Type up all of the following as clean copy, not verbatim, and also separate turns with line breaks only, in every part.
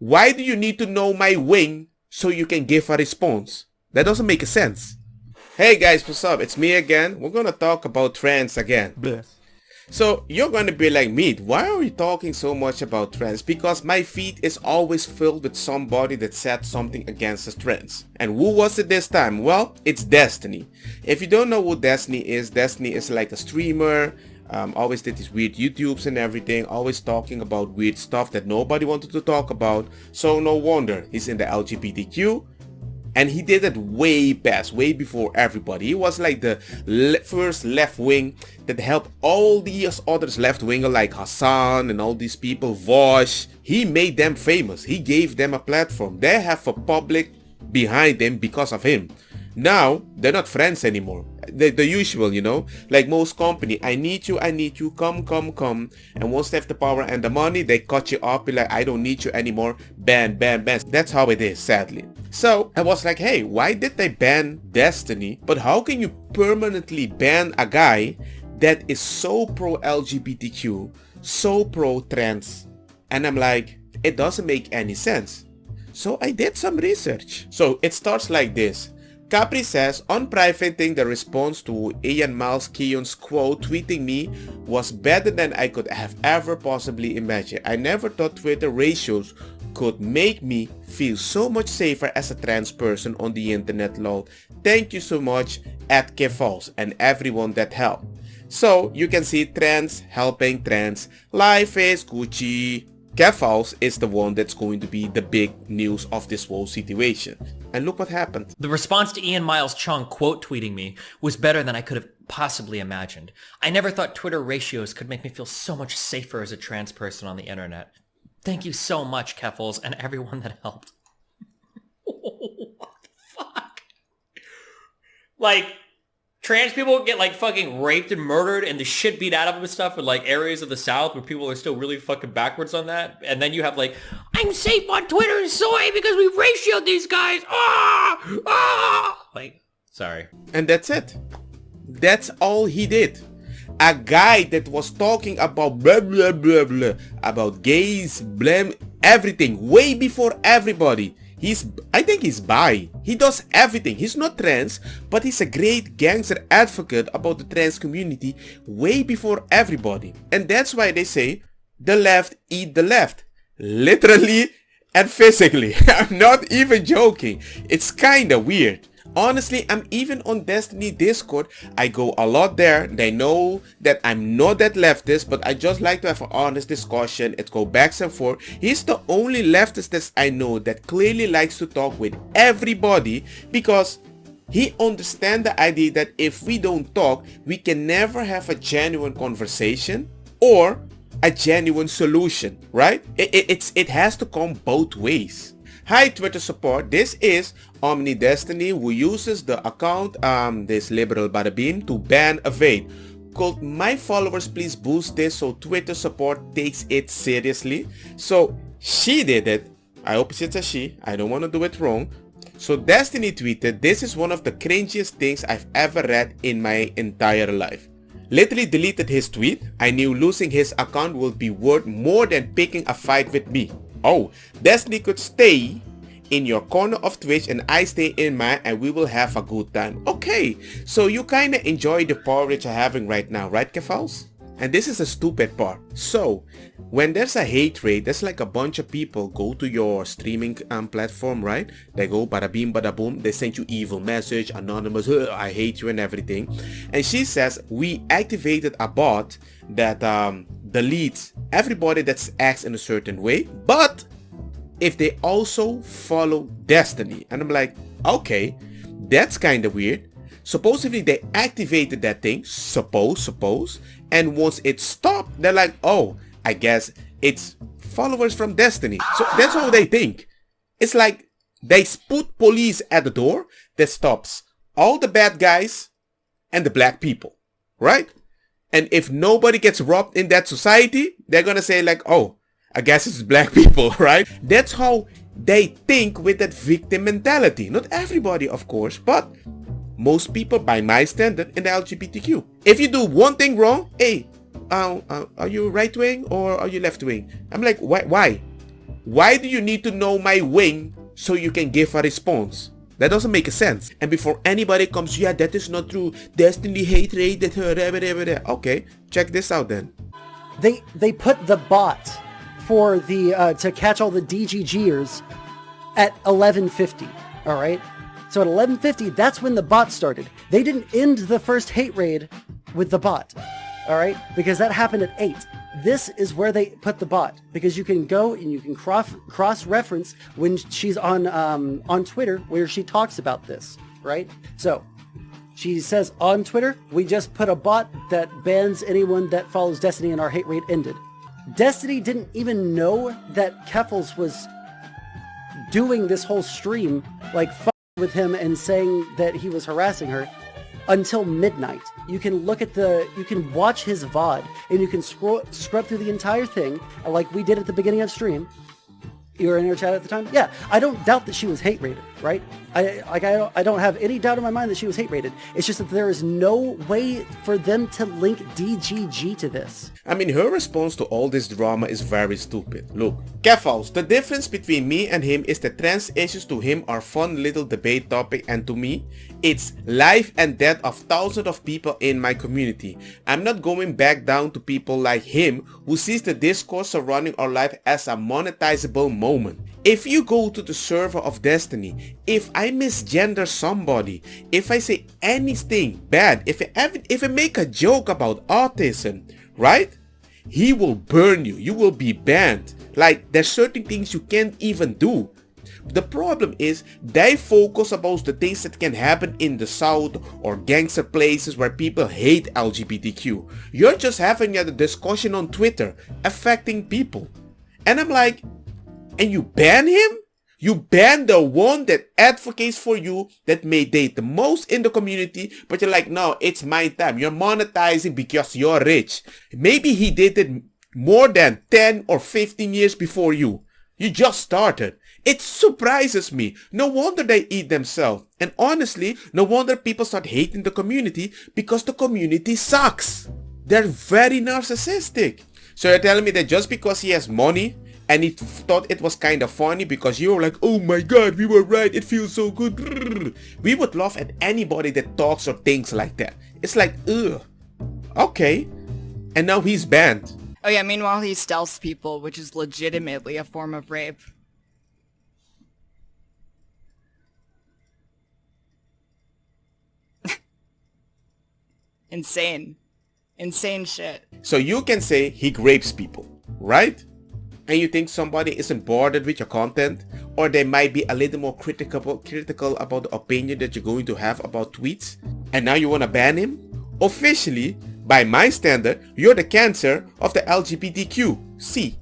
Why do you need to know my wing so you can give a response? That doesn't make sense. Hey guys, what's up? It's me again. We're gonna talk about trans again.
Bless.
So you're gonna be like, Meat, why are we talking so much about trans? Because my feed is always filled with somebody that said something against the trans. And who was it this time? Well, it's Destiny. If you don't know who Destiny is like a streamer. Always did these weird YouTubes and everything, always talking about weird stuff that nobody wanted to talk about. So no wonder he's in the LGBTQ. And he did it way past, way before everybody. He was like the first left wing that helped all these others left winger like Hassan and all these people, Vosh. He made them famous. He gave them a platform. They have a public behind them because of him. Now, they're not friends anymore. The usual, you know, like most company, I need you, come. And once they have the power and the money, they cut you off, be like, I don't need you anymore, ban. That's how it is, sadly. So I was like, hey, why did they ban Destiny? But how can you permanently ban a guy that is so pro-LGBTQ, so pro-trans? And I'm like, it doesn't make any sense. So I did some research. So it starts like this. Capri says, on privating the response to Ian Miles Keon's quote, tweeting me was better than I could have ever possibly imagined. I never thought Twitter ratios could make me feel so much safer as a trans person on the internet, lol. Thank you so much at Keffals and everyone that helped. So you can see trans helping trans. Life is Gucci. Keffals is the one that's going to be the big news of this whole situation. And look what happened.
The response to Ian Miles Chung quote tweeting me was better than I could have possibly imagined. I never thought Twitter ratios could make me feel so much safer as a trans person on the internet. Thank you so much, Keffals, and everyone that helped. What the fuck? Like, trans people get like fucking raped and murdered and the shit beat out of them and stuff in like areas of the South where people are still really fucking backwards on that. And then you have like, I'm safe on Twitter and soy because we ratioed these guys. Like, sorry.
And that's it. That's all he did. A guy that was talking about blah blah blah blah, about gays, blame everything way before everybody. I think he's bi. He does everything. He's not trans, but he's a great gangster advocate about the trans community way before everybody. And that's why they say the left eat the left. Literally and physically. I'm not even joking. It's kinda weird. Honestly, I'm even on Destiny Discord. I go a lot there. They know that I'm not that leftist, but I just like to have an honest discussion. It go back and forth. He's the only leftist that I know that clearly likes to talk with everybody because he understands the idea that if we don't talk, we can never have a genuine conversation or a genuine solution, right? It has to come both ways. Hi Twitter support, this is Omni Destiny who uses the account this liberal bada beam to ban Evade. Could my followers please boost this so Twitter support takes it seriously? So she did it. I hope it's a she. I don't want to do it wrong. So Destiny tweeted, this is one of the cringiest things I've ever read in my entire life. Literally deleted his tweet. I knew losing his account would be worth more than picking a fight with me. Oh, Destiny could stay in your corner of Twitch and I stay in mine and we will have a good time. Okay, so you kinda enjoy the power that you're having right now, right Keffals? And this is a stupid part. So, when there's a hate raid, there's like a bunch of people go to your streaming platform, right? They go bada beam bada boom, they send you evil message, anonymous, I hate you and everything. And she says, we activated a bot that deletes everybody that acts in a certain way, but if they also follow Destiny. And I'm like, okay, that's kind of weird. Supposedly they activated that thing, suppose, and once it stopped, they're like, oh, I guess it's followers from Destiny. So that's how they think. It's like they put police at the door that stops all the bad guys and the black people, right? And if nobody gets robbed in that society, they're gonna say like, oh, I guess it's black people, right? That's how they think with that victim mentality. Not everybody, of course, but most people by my standard in the LGBTQ. If you do one thing wrong, hey, are you right wing or are you left wing? I'm like, why? Why do you need to know my wing so you can give a response? That doesn't make sense. And before anybody comes, yeah, that is not true. Destiny hate rate that her. Okay, check this out then.
They put the bot for the to catch all the DGGers at 11:50. All right. So at 11:50, that's when the bot started. They didn't end the first hate raid with the bot. All right, because that happened at 8. This is where they put the bot, because you can go and you can cross-reference when she's on Twitter where she talks about this, right? So she says on Twitter, we just put a bot that bans anyone that follows Destiny and our hate raid ended. Destiny didn't even know that Keffals was doing this whole stream, like with him and saying that he was harassing her until midnight. You can watch his VOD and you can scrub through the entire thing like we did at the beginning of stream. You were in our chat at the time? Yeah, I don't doubt that she was hate rated, right? I don't have any doubt in my mind that she was hate rated. It's just that there is no way for them to link DGG to this.
I mean, her response to all this drama is very stupid. Look, Keffals, the difference between me and him is that trans issues to him are fun little debate topic, and to me, it's life and death of thousands of people in my community. I'm not going back down to people like him who sees the discourse surrounding our life as a monetizable moment. If you go to the server of Destiny, if I misgender somebody, if I say anything bad, if I make a joke about autism, right? He will burn you. You will be banned. Like, there's certain things you can't even do. The problem is they focus about the things that can happen in the South or gangster places where people hate LGBTQ. You're just having a discussion on Twitter affecting people. And I'm like, and you ban him? You ban the one that advocates for you, that may date the most in the community, but you're like, no, it's my time. You're monetizing because you're rich. Maybe he dated more than 10 or 15 years before you. You just started. It surprises me. No wonder they eat themselves. And honestly, no wonder people start hating the community, because the community sucks. They're very narcissistic. So you're telling me that just because he has money and he thought it was kind of funny because you were like, oh my god, we were right, it feels so good. We would laugh at anybody that talks or thinks like that. It's like, ugh. Okay. And now he's banned.
Oh yeah, meanwhile he stealths people, which is legitimately a form of rape. Insane. Insane shit.
So you can say he rapes people, right? And you think somebody isn't bothered with your content, or they might be a little more critical about the opinion that you're going to have about tweets, and now you want to ban him? Officially, by my standard, you're the cancer of the LGBTQ. See,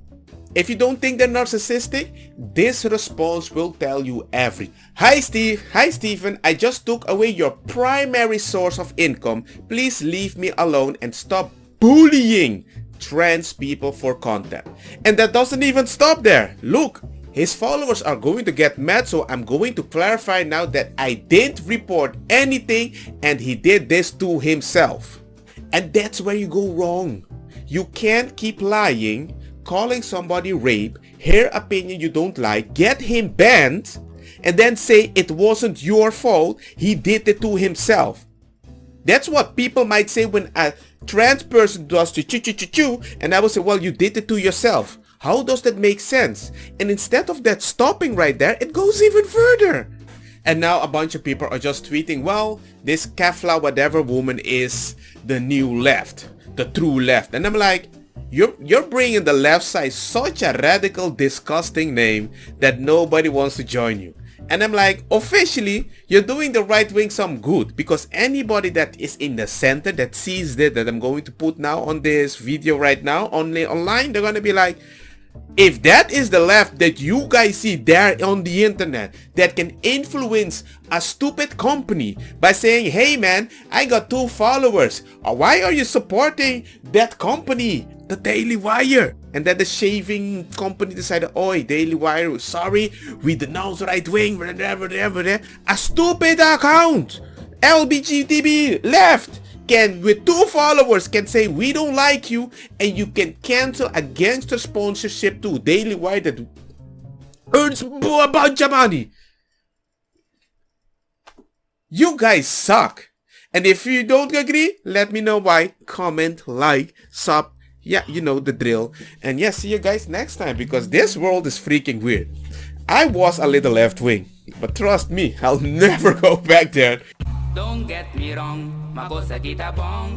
if you don't think they're narcissistic, this response will tell you everything. Hi Steve, hi Stephen, I just took away your primary source of income. Please leave me alone and stop bullying trans people for content. And that doesn't even stop there. Look, his followers are going to get mad, so I'm going to clarify now that I didn't report anything and he did this to himself. And that's where you go wrong. You can't keep lying, calling somebody rape, hear opinion you don't like, get him banned, and then say it wasn't your fault, he did it to himself. That's what people might say when a trans person does to and I will say, well, you did it to yourself. How does that make sense? And instead of that stopping right there, it goes even further. And now a bunch of people are just tweeting, well, this Keffals whatever woman is the new left, the true left. And I'm like, you're bringing the left side such a radical, disgusting name that nobody wants to join you. And I'm like, officially, you're doing the right wing some good, because anybody that is in the center that sees that I'm going to put now on this video right now, online, they're going to be like, if that is the left that you guys see there on the internet that can influence a stupid company by saying, hey man, I got 2 followers, why are you supporting that company, the Daily Wire? And then the shaving company decided, oi, Daily Wire, sorry, we denounce right wing, whatever. A stupid account, LGBTQ left, can with 2 followers can say we don't like you, and you can cancel a gangster sponsorship to Daily Wire that earns a bunch of money. You guys suck. And if you don't agree, let me know why. Comment, like, sub. Yeah, you know the drill. And yeah, see you guys next time, because this world is freaking weird. I was a little left-wing, but trust me, I'll never go back there.
Don't get me wrong, makosa kita bong.